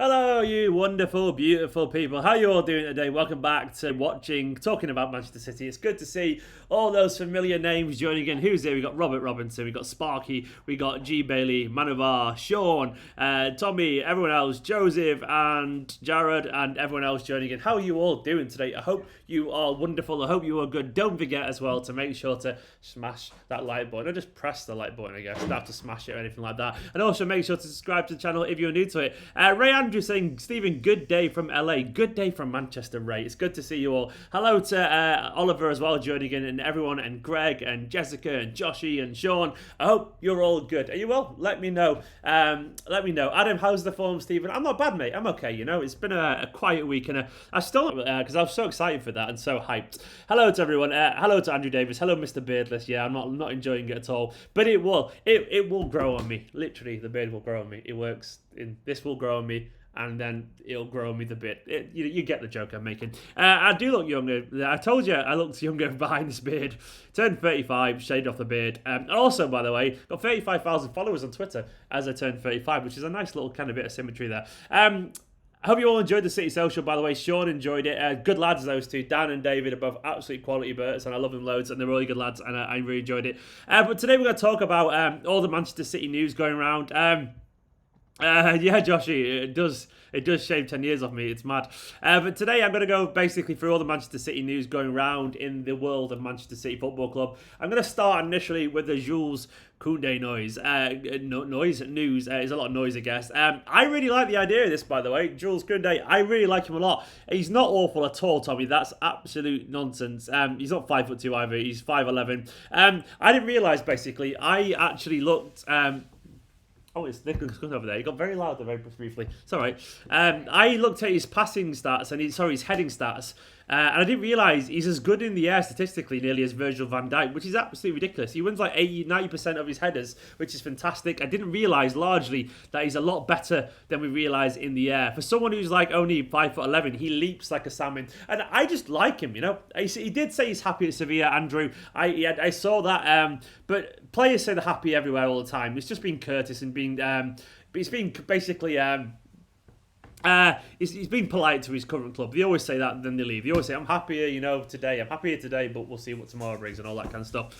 Hello, you wonderful, beautiful people. How are you all doing today? Welcome back to talking about Manchester City. It's good to see all those familiar names joining in. Who's here? We got Robert Robinson, we got Sparky, we got G Bailey, Manovar, Sean, Tommy, everyone else, Joseph, and Jared, and everyone else joining in. How are you all doing today? I hope you are wonderful. I hope you are good. Don't forget as well to make sure to smash that like button, or just press the like button, I guess. You don't have to smash it or anything like that. And also make sure to subscribe to the channel if you're new to it. Ray Andrew saying, Stephen, good day from LA. Good day from Manchester, Ray. It's good to see you all. Hello to Oliver as well joining in, and everyone, and Greg, and Jessica, and Joshy, and Sean. I hope you're all good. Are you well? Let me know. Let me know. Adam, how's the form, Stephen? I'm not bad, mate. I'm okay, you know. It's been a quiet week, and I still, because I was so excited for that and so hyped. Hello to everyone. Hello to Andrew Davis. Hello, Mr. Beardless. Yeah, I'm not enjoying it at all, but it will grow on me. Literally, the beard will grow on me. It works. This will grow on me, and then it'll grow on me the bit. You get the joke I'm making. I do look younger. I told you I looked younger behind this beard. Turned 35, shaved off the beard. And also, by the way, got 35,000 followers on Twitter as I turned 35, which is a nice little kind of bit of symmetry there. I hope you all enjoyed the City Social, by the way. Sean enjoyed it. Good lads, those two. Dan and David are both absolute quality birds, and I love them loads, and they're really good lads, and I really enjoyed it. But today we're going to talk about all the Manchester City news going around. Yeah, Joshy, it does shave 10 years off me. It's mad. But today I'm going to go basically through all the Manchester City news going around in the world of Manchester City Football Club. I'm going to start initially with the Jules Koundé news. There's a lot of noise, I guess. I really like the idea of this, by the way. Jules Koundé, I really like him a lot. He's not awful at all, Tommy. That's absolute nonsense. He's not 5'2" either. He's 5'11". I didn't realise, basically, I actually looked... Oh, it's Nicholas Koundé over there. He got very loud there very briefly. It's all right. I looked at his passing stats and his heading stats, and I didn't realise he's as good in the air statistically nearly as Virgil van Dijk, which is absolutely ridiculous. He wins like 80-90% of his headers, which is fantastic. I didn't realise largely that he's a lot better than we realise in the air. For someone who's like only 5'11", he leaps like a salmon, and I just like him. You know, he did say he's happy at Sevilla, Andrew. I saw that, but players say they're happy everywhere all the time. It's just being courteous and being, he's being basically. He's being polite to his current club. They always say that, and then they leave. They always say, I'm happier, today. I'm happier today, but we'll see what tomorrow brings and all that kind of stuff.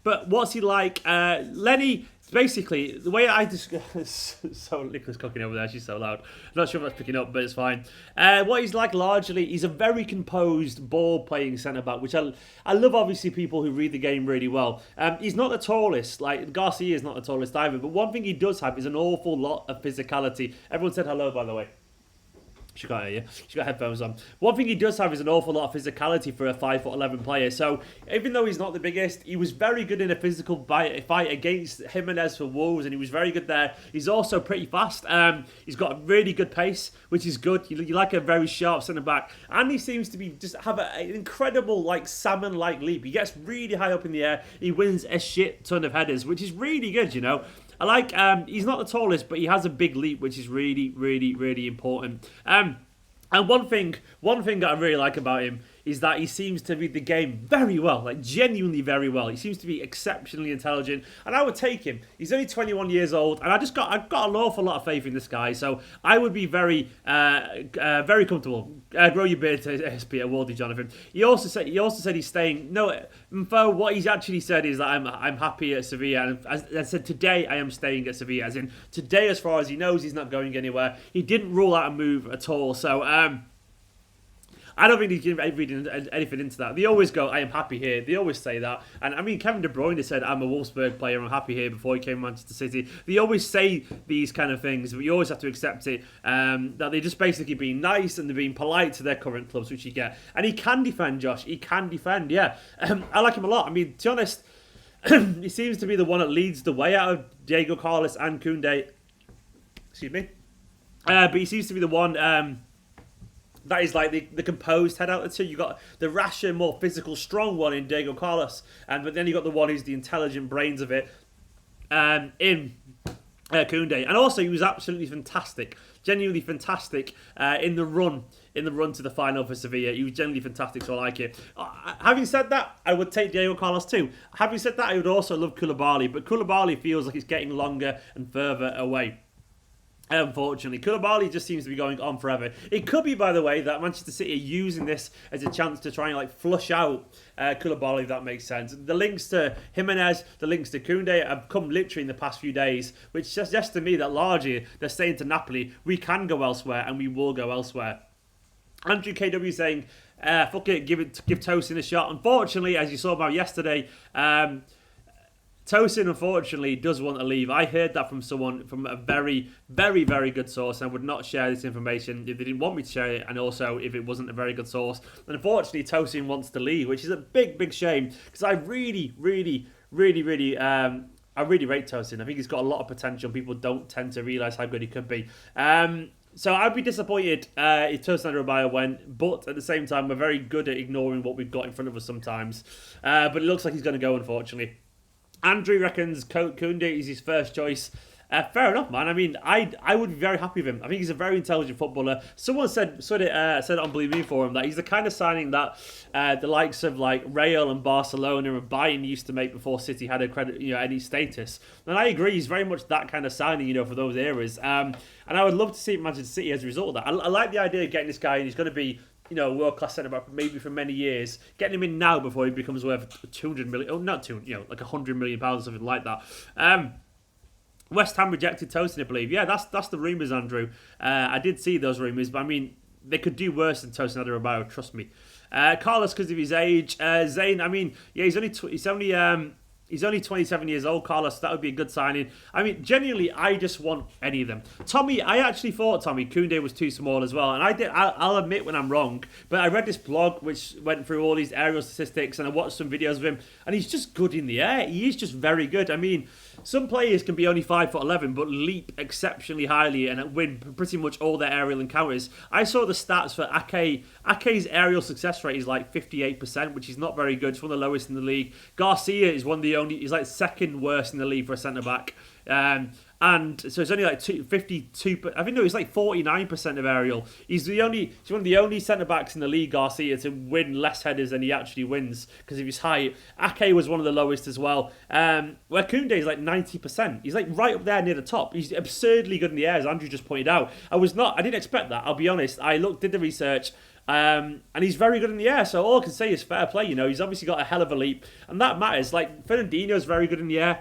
But what's he like? Lenny, basically, the way I describe... So Nicholas cooking over there, she's so loud. I'm not sure if that's picking up, but it's fine. What he's like largely, he's a very composed, ball-playing centre-back, which I love, obviously, people who read the game really well. He's not the tallest, like Garcia is not the tallest either, but one thing he does have is an awful lot of physicality. Everyone said hello, by the way. She can't hear you. She's got headphones on. One thing he does have is an awful lot of physicality for a 5'11" player. So even though he's not the biggest, he was very good in a physical fight against Jimenez for Wolves, and he was very good there. He's also pretty fast. He's got a really good pace, which is good. You like a very sharp centre back, and he seems to be just have an incredible like salmon-like leap. He gets really high up in the air. He wins a shit ton of headers, which is really good. You know. I like, he's not the tallest, but he has a big leap, which is really, really, really important. And one thing that I really like about him is that he seems to read the game very well, like genuinely very well. He seems to be exceptionally intelligent, and I would take him. He's only 21 years old, and I've got an awful lot of faith in this guy, so I would be very comfortable. Grow your beard to SP at Waldy, Jonathan. He also said he's staying. No, info. What he's actually said is that I'm happy at Sevilla, and as I said, today I am staying at Sevilla. As in today, as far as he knows, he's not going anywhere. He didn't rule out a move at all. So I don't think he's reading anything into that. They always go, I am happy here. They always say that. And I mean, Kevin De Bruyne said, I'm a Wolfsburg player, I'm happy here before he came to Manchester City. They always say these kind of things, but you always have to accept it. That they're just basically being nice and they're being polite to their current clubs, which you get. And he can defend, Josh. He can defend, yeah. I like him a lot. I mean, to be honest, he seems to be the one that leads the way out of Diego Carlos and Koundé. Excuse me. But he seems to be the one... that is like the composed head out of the two. You got the rasher, more physical, strong one in Diego Carlos, but then you got the one who's the intelligent brains of it in Koundé. And also, he was absolutely fantastic, genuinely fantastic in the run to the final for Sevilla. He was genuinely fantastic, so I like it. Having said that, I would take Diego Carlos too. Having said that, I would also love Koulibaly, but Koulibaly feels like it's getting longer and further away. Unfortunately, Koulibaly just seems to be going on forever. It could be, by the way, that Manchester City are using this as a chance to try and like flush out Koulibaly, if that makes sense. The links to Jimenez, the links to Koundé have come literally in the past few days, which suggests to me that largely they're saying to Napoli, we can go elsewhere and we will go elsewhere. Andrew KW saying, fuck it, give Tosin a shot. Unfortunately, as you saw about yesterday, Tosin, unfortunately, does want to leave. I heard that from someone, from a very, very, very good source, and I would not share this information if they didn't want me to share it, and also if it wasn't a very good source. And unfortunately, Tosin wants to leave, which is a big, big shame, because I really rate Tosin. I think he's got a lot of potential. People don't tend to realise how good he could be. So I'd be disappointed if Tosin Adebayo went, but at the same time, we're very good at ignoring what we've got in front of us sometimes. But it looks like he's going to go, unfortunately. Andrew reckons Koundé is his first choice. Fair enough, man. I mean, I would be very happy with him. I think he's a very intelligent footballer. Someone said it on Believe Me for him that he's the kind of signing that the likes of like Real and Barcelona and Bayern used to make before City had any status. And I agree, he's very much that kind of signing, for those eras. And I would love to see Manchester City as a result of that. I like the idea of getting this guy, and he's going to be world-class centre-back maybe for many years. Getting him in now before he becomes worth 200 million, like £100 million, something like that. West Ham rejected Tosin, I believe. Yeah, that's the rumours, Andrew. I did see those rumours, but I mean, they could do worse than Tosin Adebayo, trust me. Carlos, because of his age. Zayn, I mean, yeah, he's only 27 years old, Carlos. That would be a good signing. I mean, genuinely, I just want any of them. Tommy, I actually thought Koundé was too small as well. And I'll admit when I'm wrong. But I read this blog which went through all these aerial statistics, and I watched some videos of him. And he's just good in the air. He is just very good. I mean, some players can be only 5'11", but leap exceptionally highly and win pretty much all their aerial encounters. I saw the stats for Ake. Ake's aerial success rate is like 58%, which is not very good. It's one of the lowest in the league. Garcia is he's like second worst in the league for a centre-back. And so it's only like 52. I think it's like 49% of aerial. He's one of the only centre-backs in the league, Garcia, to win less headers than he actually wins because of his height. Ake was one of the lowest as well. Where Koundé is like 90%. He's like right up there near the top. He's absurdly good in the air, as Andrew just pointed out. I didn't expect that, I'll be honest. I did the research. And he's very good in the air, so all I can say is fair play. He's obviously got a hell of a leap, and that matters. Like Fernandinho's very good in the air,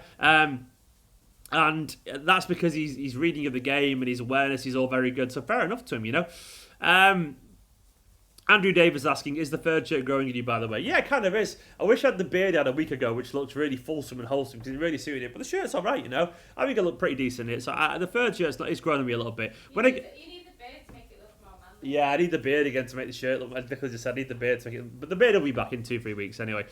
and that's because he's reading of the game and his awareness is all very good. So fair enough to him, Andrew Davis asking, is the third shirt growing in you, by the way? Yeah, it kind of is. I wish I had the beard I had a week ago, which looked really fulsome and wholesome because it really suited it. But the shirt's all right, I think it looked pretty decent in it. So the third shirt's growing on me a little bit. You need the beard to make it look more manly. Yeah, I need the beard again to make the shirt look. As Nicola just said, I need the beard to make it. But the beard will be back in 2-3 weeks anyway.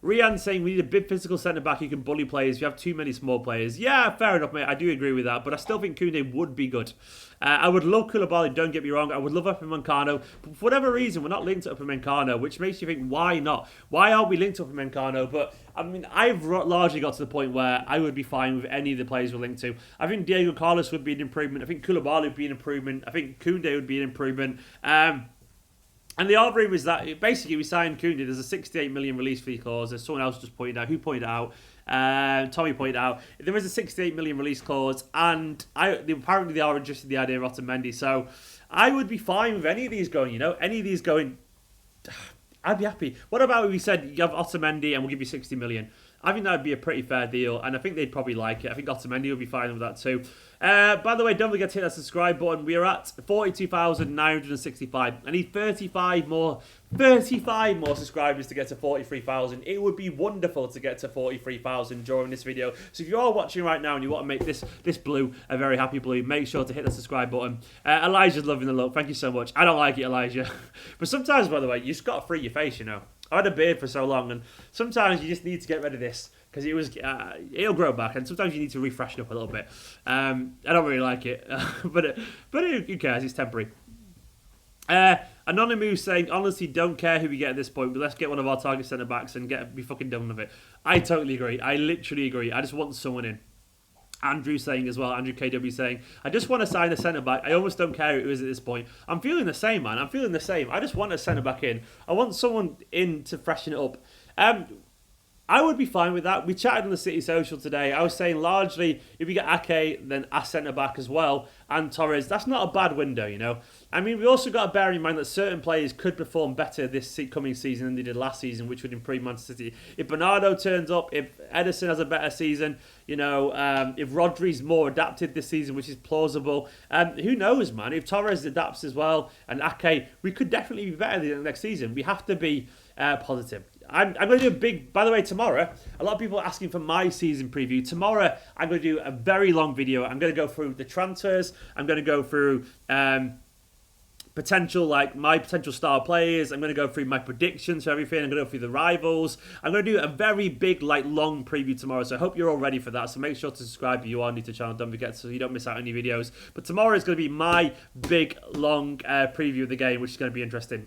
Rian saying we need a big physical centre-back who can bully players. You have too many small players. Yeah, fair enough, mate. I do agree with that. But I still think Koundé would be good. I would love Koulibaly, don't get me wrong. I would love Upamecano. But for whatever reason, we're not linked to Upamecano, which makes you think, why not? Why aren't we linked to Upamecano? But, I mean, I've largely got to the point where I would be fine with any of the players we're linked to. I think Diego Carlos would be an improvement. I think Koulibaly would be an improvement. I think Koundé would be an improvement. And the other rumour is that basically we signed Koundé. There's a 68 million release fee clause. As someone else just pointed out. Who pointed it out? Tommy pointed out. There is a 68 million release clause, and apparently they are interested in the idea of Otamendi. So I would be fine with any of these going. Any of these going, I'd be happy. What about if we said you have Otamendi and we'll give you 60 million? I think that would be a pretty fair deal, and I think they'd probably like it. I think Otamendi would be fine with that too. By the way, don't forget to hit that subscribe button. We are at 42,965. I need 35 more subscribers to get to 43,000. It would be wonderful to get to 43,000 during this video. So if you are watching right now and you want to make this blue a very happy blue, make sure to hit the subscribe button. Elijah's loving the look. Thank you so much. I don't like it, Elijah. But sometimes, by the way, you just got to free your face, I had a beard for so long, and sometimes you just need to get rid of this because it'll grow back, and sometimes you need to refresh it up a little bit. I don't really like it, but who cares? It's temporary. Anonymous saying, honestly, don't care who we get at this point, but let's get one of our target centre backs and be fucking done with it. I totally agree. I literally agree. I just want someone in. Andrew saying as well, Andrew KW saying, I just want to sign a centre-back. I almost don't care who it is at this point. I'm feeling the same, man. I'm feeling the same. I just want a centre-back in. I want someone in to freshen it up. I would be fine with that. We chatted on the City Social today. I was saying largely, if you get Ake, then a centre-back as well, and Torres, that's not a bad window, you know. I mean, we also got to bear in mind that certain players could perform better this coming season than they did last season, which would improve Manchester City. If Bernardo turns up, if Ederson has a better season, you know, if Rodri's more adapted this season, which is plausible, who knows, man? If Torres adapts as well, and Ake, we could definitely be better than next season. We have to be positive. I'm going to do a big, by the way, tomorrow, a lot of people are asking for my season preview. Tomorrow, I'm going to do a very long video. I'm going to go through the transfers. I'm going to go through my potential star players. I'm going to go through my predictions for everything. I'm going to go through the rivals. I'm going to do a very big, long preview tomorrow. So I hope you're all ready for that. So make sure to subscribe if you are new to the channel. Don't forget so you don't miss out on any videos. But tomorrow is going to be my big, long preview of the game, which is going to be interesting.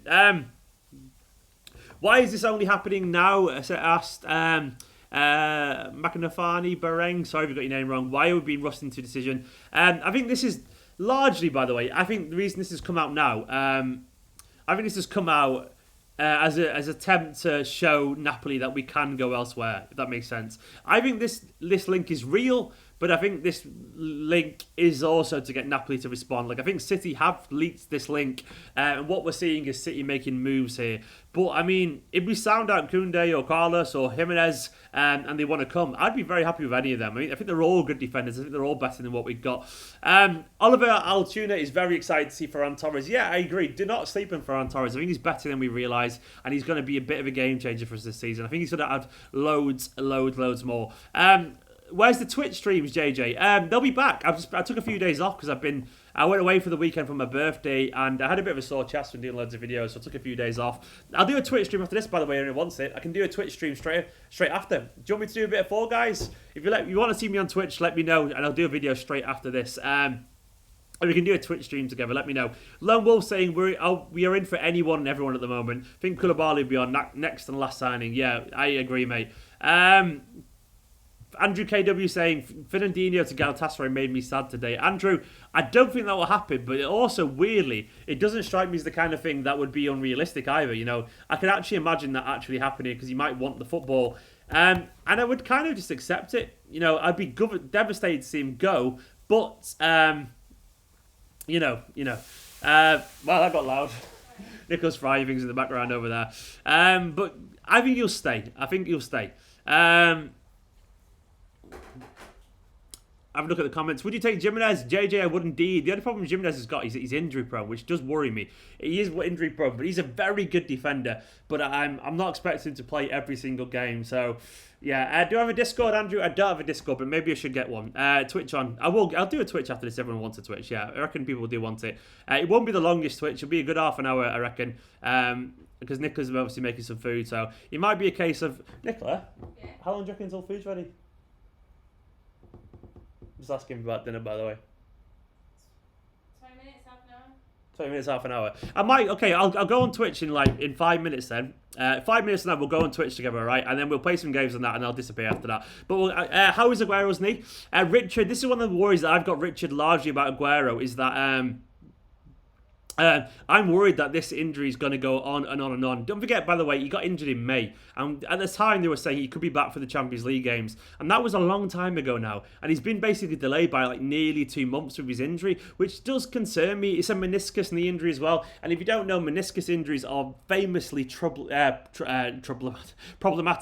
Why is this only happening now? Asked McAnafani Bareng. Sorry if I got your name wrong. Why are we being rushed into a decision? I think this is largely, by the way, I think the reason this has come out now, I think this has come out as an attempt to show Napoli that we can go elsewhere, if that makes sense. I think this link is real, but I think this link is also to get Napoli to respond. Like, I think City have leaked this link, and what we're seeing is City making moves here. But, I mean, if we sound out Koundé or Carlos or Jimenez and they want to come, I'd be very happy with any of them. I mean, I think they're all good defenders. I think they're all better than what we've got. Oliver Altuna is very excited to see Ferran Torres. Yeah, I agree. Do not sleep on Ferran Torres. I think he's better than we realise, and he's going to be a bit of a game changer for us this season. I think he's going to add loads more. Where's the Twitch streams, JJ? They'll be back. I took a few days off because I went away for the weekend for my birthday and I had a bit of a sore chest from doing loads of videos, so I took a few days off. I'll do a Twitch stream after this, by the way, anyone wants it. I can do a Twitch stream straight after. Do you want me to do a bit of Fall Guys? If you want to see me on Twitch, let me know and I'll do a video straight after this. And we can do a Twitch stream together, let me know. Lone Wolf saying we are in for anyone and everyone at the moment. I think Koulibaly will be on next and last signing. Yeah, I agree, mate. Andrew KW saying, Fernandinho to Galatasaray made me sad today. Andrew, I don't think that will happen, but it also, weirdly, it doesn't strike me as the kind of thing that would be unrealistic either, you know. I can actually imagine that actually happening because he might want the football. And I would kind of just accept it. You know, I'd be devastated to see him go, but, well, that got loud. Nicholas Friving's in the background over there. But I think he'll stay. Have a look at the comments. Would you take Jimenez? JJ, I would indeed. The only problem Jimenez has got is he's injury prone, which does worry me. He is injury prone, but he's a very good defender. But I'm not expecting him to play every single game. So, yeah. Do I have a Discord, Andrew? I don't have a Discord, but maybe I should get one. Twitch on. I'll do a Twitch after this. Everyone wants a Twitch. Yeah, I reckon people do want it. It won't be the longest Twitch. It'll be a good half an hour, I reckon. Because Nicola's obviously making some food, so it might be a case of Nicola. Yeah. How long do you reckon until food's ready? Just asking about dinner, by the way. 20 minutes, half an hour. 20 minutes, half an hour. I might. Okay, I'll go on Twitch in 5 minutes then. 5 minutes and then we'll go on Twitch together, right? And then we'll play some games on that, and I'll disappear after that. But how is Aguero's knee? Richard, this is one of the worries that I've got, Richard, largely about Aguero, is that I'm worried that this injury is going to go on and on and on. Don't forget, by the way, he got injured in May. And at the time, they were saying he could be back for the Champions League games. And that was a long time ago now. And he's been basically delayed by like nearly 2 months with his injury, which does concern me. It's a meniscus knee injury as well. And if you don't know, meniscus injuries are famously problematic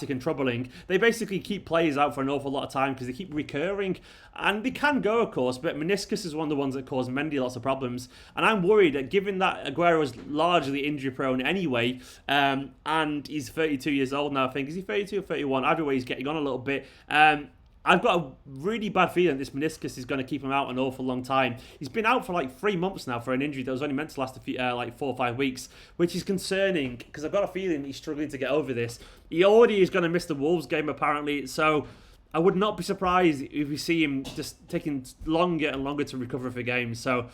and troubling. They basically keep players out for an awful lot of time because they keep recurring. And they can go, of course, but meniscus is one of the ones that cause Mendy lots of problems. And I'm worried that given that Aguero is largely injury prone anyway, and he's 32 years old now, I think. Is he 32 or 31? Either way, he's getting on a little bit. I've got a really bad feeling this meniscus is going to keep him out an awful long time. He's been out for like 3 months now for an injury that was only meant to last like 4 or 5 weeks, which is concerning because I've got a feeling he's struggling to get over this. He already is going to miss the Wolves game apparently, so I would not be surprised if we see him just taking longer and longer to recover for games. So,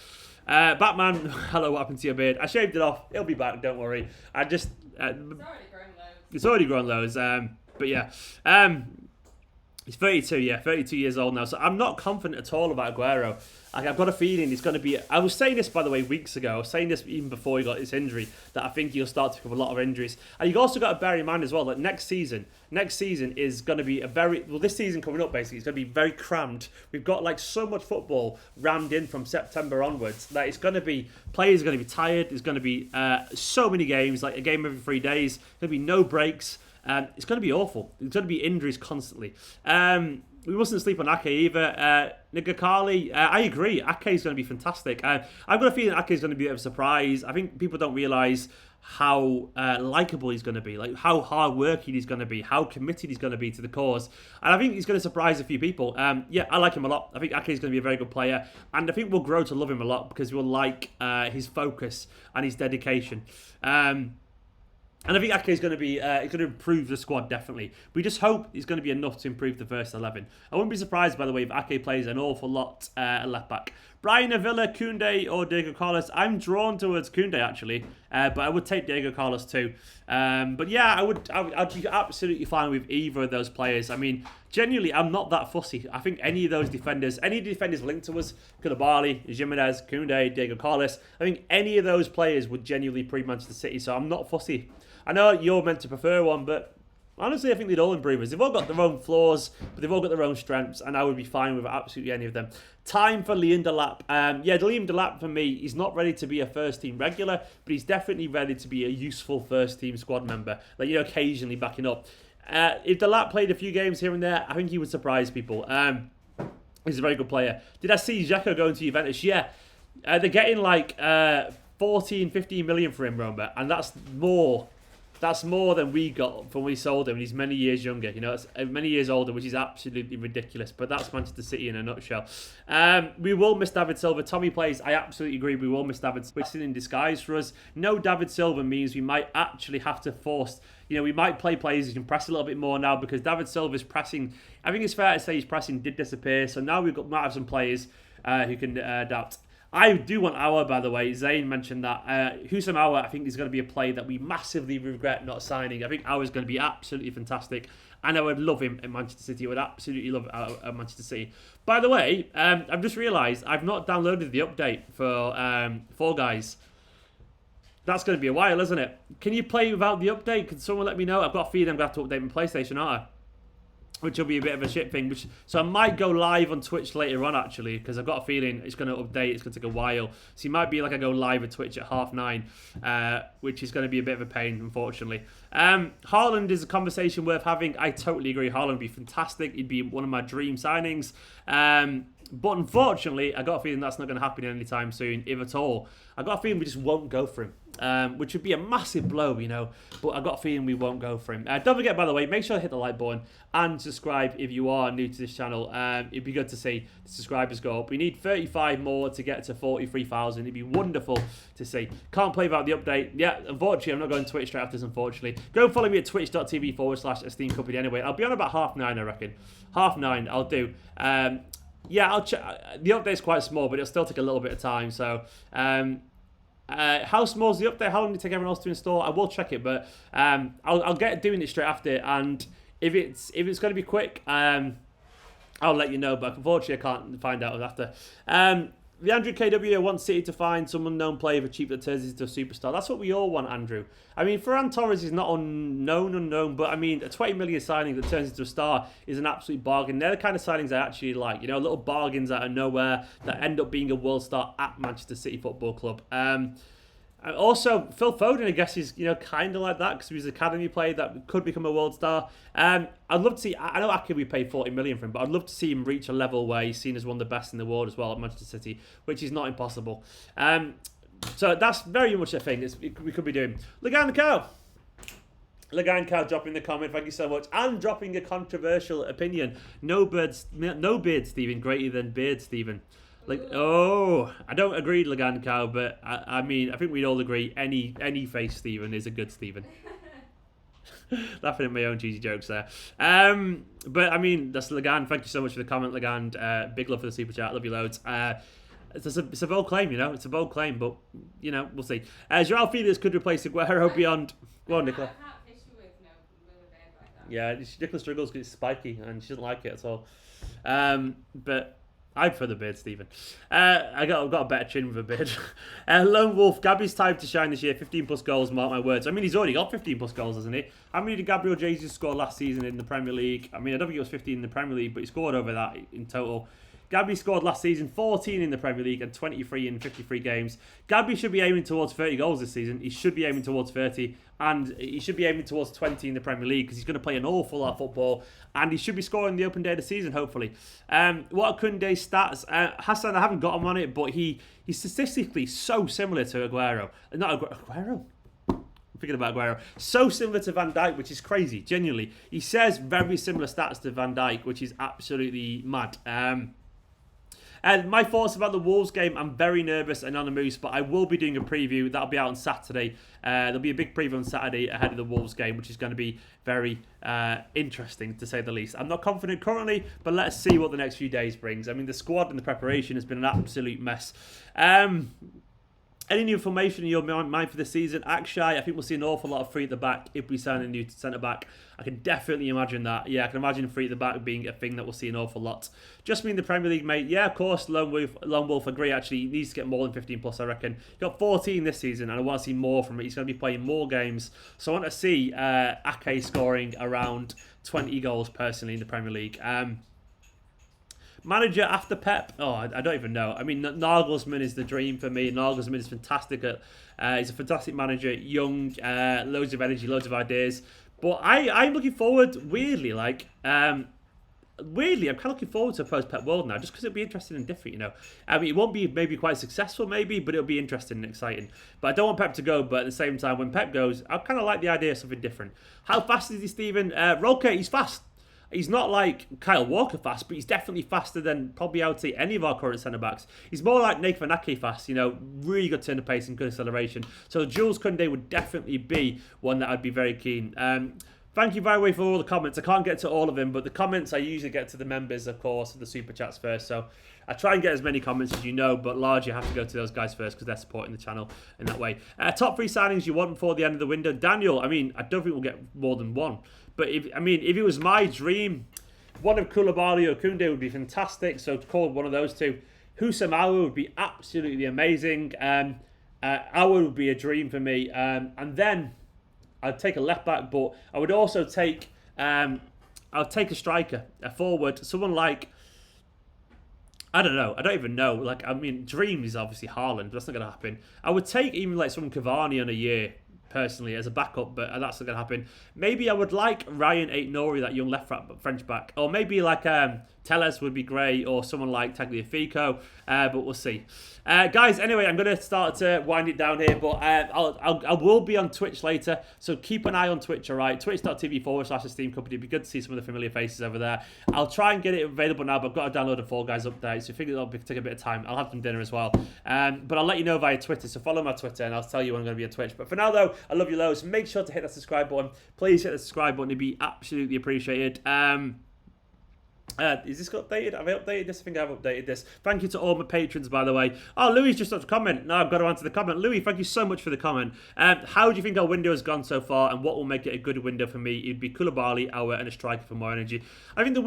Batman, hello, what happened to your beard? I shaved it off. It'll be back, don't worry. It's already grown loads. It's already grown loads. But yeah. He's 32, yeah, 32 years old now. So I'm not confident at all about Aguero. Like, I've got a feeling he's going to be... I was saying this, by the way, weeks ago. I was saying this even before he got his injury, that I think he'll start to pick up a lot of injuries. And you've also got to bear in mind as well that next season is going to be a very... Well, this season coming up, basically, it's going to be very crammed. We've got, like, so much football rammed in from September onwards that it's going to be... Players are going to be tired. There's going to be so many games, like a game every 3 days. There's going to be no breaks. It's going to be awful. There's going to be injuries constantly. We mustn't sleep on Ake either. Nigakali, I agree. Ake is going to be fantastic. I've got a feeling Ake is going to be a bit of a surprise. I think people don't realise how likeable he's going to be, like how hard working he's going to be, how committed he's going to be to the cause. And I think he's going to surprise a few people. Yeah, I like him a lot. I think Ake is going to be a very good player. And I think we'll grow to love him a lot because we'll like his focus and his dedication. And I think Ake is going to be going to improve the squad, definitely. We just hope it's going to be enough to improve the first 11. I wouldn't be surprised, by the way, if Ake plays an awful lot at left back. Brian Avila, Koundé or Diego Carlos. I'm drawn towards Koundé, actually, but I would take Diego Carlos too. But yeah, I'd be absolutely fine with either of those players. I mean, genuinely, I'm not that fussy. I think any defenders linked to us, Koulibaly, Jimenez, Koundé, Diego Carlos, I think any of those players would genuinely prove Manchester City, so I'm not fussy. I know you're meant to prefer one, but honestly, I think they'd all improve us. They've all got their own flaws, but they've all got their own strengths, and I would be fine with absolutely any of them. Time for Liam Delap. Liam Delap, for me, he's not ready to be a first-team regular, but he's definitely ready to be a useful first-team squad member, like, occasionally backing up. If Delap played a few games here and there, I think he would surprise people. He's a very good player. Did I see Dzeko going to Juventus? Yeah. They're getting like 14, 15 million for him, Roma, and that's more... That's more than we got when we sold him. He's many years younger, it's many years older, which is absolutely ridiculous. But that's Manchester City in a nutshell. We will miss David Silva. Tommy plays. I absolutely agree. We will miss David Silva. It's in disguise for us. No David Silva means we might actually have to force. We might play players who can press a little bit more now because David Silva's pressing. I think it's fair to say his pressing did disappear. So now might have some players who can adapt. I do want Aouar, by the way. Zayn mentioned that. Husam Aouar, I think, is going to be a play that we massively regret not signing. I think Aouar is going to be absolutely fantastic. And I would love him at Manchester City. I would absolutely love it at Manchester City. By the way, I've just realised I've not downloaded the update for Fall Guys. That's going to be a while, isn't it? Can you play without the update? Can someone let me know? I've got a feeling I'm going to have to update my PlayStation, aren't I? Which will be a bit of a shit thing. So I might go live on Twitch later on, actually, because I've got a feeling it's going to update. It's going to take a while. So it might be like I go live at Twitch at 9:30, which is going to be a bit of a pain, unfortunately. Haaland is a conversation worth having. I totally agree. Haaland would be fantastic. He'd be one of my dream signings. But unfortunately, I got a feeling that's not going to happen anytime soon, if at all. I got a feeling we just won't go for him, which would be a massive blow, But I got a feeling we won't go for him. Don't forget, by the way, make sure to hit the like button and subscribe if you are new to this channel. It'd be good to see the subscribers go up. We need 35 more to get to 43,000. It'd be wonderful to see. Can't play without the update. Yeah, unfortunately, I'm not going to Twitch straight after this, unfortunately. Go and follow me at twitch.tv/Esteemed Kompany anyway. I'll be on about 9:30, I reckon. 9:30, I'll do. Yeah, I'll check. The update's quite small, but it'll still take a little bit of time. So, how small is the update? How long did it take everyone else to install? I will check it, but I'll get doing it straight after. And if it's going to be quick, I'll let you know. But unfortunately, I can't find out after. The Andrew KW wants City to find some unknown player for cheap that turns into a superstar. That's what we all want, Andrew. I mean, Ferran Torres is not unknown, but I mean, a 20 million signing that turns into a star is an absolute bargain. They're the kind of signings I actually like. Little bargains out of nowhere that end up being a world star at Manchester City Football Club. And also, Phil Foden, I guess, is kind of like that because he was an academy player that could become a world star. I'd love to see. I know Ake we paid 40 million for him, but I'd love to see him reach a level where he's seen as one of the best in the world as well at Manchester City, which is not impossible. So that's very much a thing we could be doing. Lagan Cow dropping the comment. Thank you so much, and dropping a controversial opinion. No beard, Stephen. Greater than beard, Stephen. I don't agree, Lagan Cow, but I mean, I think we'd all agree any face Stephen is a good Stephen. Laughing at my own cheesy jokes there. But I mean, that's Lagan. Thank you so much for the comment, Lagan. Big love for the super chat. Love you loads. It's a bold claim, It's a bold claim, but we'll see. Joao Felix could replace Aguero beyond. Go on, Nicola. Yeah, Nicola struggles because it's spiky and she doesn't like it at all. But I prefer the beard, Stephen. I've got a better chin with a beard. Lone Wolf, Gabby's time to shine this year. 15 plus goals, mark my words. I mean, he's already got 15 plus goals, hasn't he? How many did Gabriel Jesus score last season in the Premier League? I mean, I don't think it was 15 in the Premier League, but he scored over that in total. Gabby scored last season 14 in the Premier League and 23 in 53 games. Gabby should be aiming towards 30 goals this season. He should be aiming towards 30 and he should be aiming towards 20 in the Premier League because he's going to play an awful lot of football and he should be scoring the open day of the season, hopefully. What are Koundé's stats? Hassan, I haven't got him on it, but he's statistically so similar to Aguero. Not Aguero? I'm thinking about Aguero. So similar to Van Dijk, which is crazy, genuinely. He says very similar stats to Van Dijk, which is absolutely mad. And my thoughts about the Wolves game, I'm very nervous and on the move, but I will be doing a preview. That'll be out on Saturday. There'll be a big preview on Saturday ahead of the Wolves game, which is going to be very interesting, to say the least. I'm not confident currently, but let's see what the next few days brings. I mean, the squad and the preparation has been an absolute mess. Any new information in your mind for this season? Akshay, I think we'll see an awful lot of free at the back if we sign a new centre-back. I can definitely imagine that. Yeah, I can imagine free at the back being a thing that we'll see an awful lot. Just me in the Premier League, mate. Yeah, of course, Lone Wolf, agree, actually. He needs to get more than 15 plus, I reckon. He got 14 this season, and I want to see more from it. He's going to be playing more games. So I want to see Ake scoring around 20 goals, personally, in the Premier League. Manager after Pep? Oh, I don't even know. I mean, Nagelsmann is the dream for me. Nagelsmann is fantastic. He's a fantastic manager. Young, loads of energy, loads of ideas. But I'm looking forward, weirdly, I'm kind of looking forward to a post-Pep world now, just because it'll be interesting and different, you know. I mean, it won't be maybe quite successful, maybe, but it'll be interesting and exciting. But I don't want Pep to go, but at the same time, when Pep goes, I kind of like the idea of something different. How fast is he, Stephen? Roque, he's fast. He's not like Kyle Walker fast, but he's definitely faster than probably I would say any of our current centre-backs. He's more like Nathan Ake fast, you know, really good turn of pace and good acceleration. So Jules Koundé would definitely be one that I'd be very keen. Thank you, by the way, for all the comments. I can't get to all of them, but the comments I usually get to the members, of course, the Super Chats first. So I try and get as many comments as you know, but largely I have to go to those guys first because they're supporting the channel in that way. Top 3 signings you want before the end of the window. Daniel, I mean, I don't think we'll get more than one. But if it was my dream, one of Koulibaly or Koundé would be fantastic. So to call one of those two. Husam Aouar would be absolutely amazing. Aouar would be a dream for me. And then I'd take a left back, but I would also take a striker, a forward, someone like, I don't know. I don't even know. Like, I mean, dream is obviously Haaland, but that's not going to happen. I would take even like someone Cavani on a year, personally, as a backup, but that's not going to happen. Maybe I would like Ryan Aït-Nouri, that young French back. Or maybe like Telles would be great, or someone like Tagliafico, but we'll see. Guys, anyway, I'm going to start to wind it down here, but I will be on Twitch later, so keep an eye on Twitch, alright? Twitch.tv/Esteemed Company. It'd be good to see some of the familiar faces over there. I'll try and get it available now, but I've got to download a Fall Guys update, so I think it'll take a bit of time. I'll have some dinner as well. But I'll let you know via Twitter, so follow my Twitter, and I'll tell you when I'm going to be on Twitch. But for now, though, I love you loads. Make sure to hit that subscribe button. Please hit the subscribe button. It'd be absolutely appreciated. Is this got updated? Have I updated this? I think I've updated this. Thank you to all my patrons, by the way. Oh, Louis just left a comment. No, I've got to answer the comment. Louis, thank you so much for the comment. How do you think our window has gone so far, and what will make it a good window for me? It'd be Koulibaly, Aouar, and a striker for more energy. I think the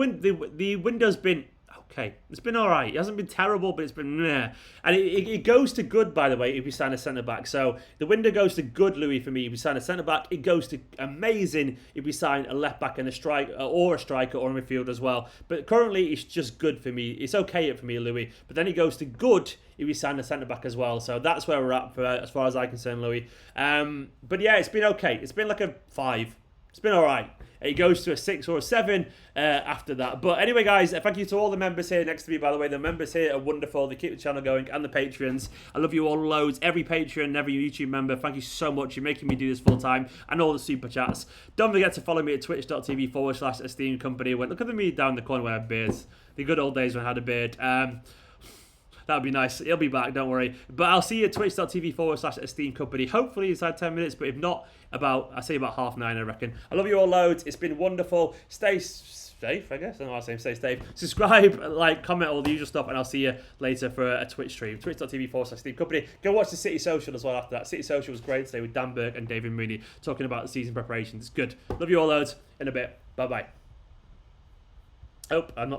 window's been okay. It's been all right. It hasn't been terrible, but it's been meh. And it goes to good, by the way, if you sign a centre-back. So the window goes to good, Louis, for me, if you sign a centre-back. It goes to amazing if you sign a left-back and a striker, or a midfield as well. But currently, it's just good for me. It's okay for me, Louis. But then it goes to good if you sign a centre-back as well. So that's where we're at, as far as I'm concerned, Louis. But yeah, it's been okay. It's been like a 5. It's been all right. It goes to a 6 or a 7 after that. But anyway, guys, thank you to all the members here next to me, by the way. The members here are wonderful. They keep the channel going, and the Patreons. I love you all loads. Every Patreon, every YouTube member, thank you so much. You're making me do this full time. And all the Super Chats. Don't forget to follow me at twitch.tv/Esteemed Company. Look at me down the corner where I have beards. The good old days when I had a beard. That would be nice. He'll be back, don't worry. But I'll see you at twitch.tv/Esteemed Company. Hopefully inside 10 minutes, but if not, about 9:30, I reckon. I love you all loads. It's been wonderful. Stay safe, I guess. I don't know what I'm saying. Stay safe. Subscribe, like, comment, all the usual stuff, and I'll see you later for a Twitch stream. Twitch.tv/Esteemed Kompany. Go watch the City Social as well after that. City Social was great today with Dan Burke and David Mooney talking about the season preparations. It's good. Love you all loads. In a bit. Bye-bye. Oh, I'm not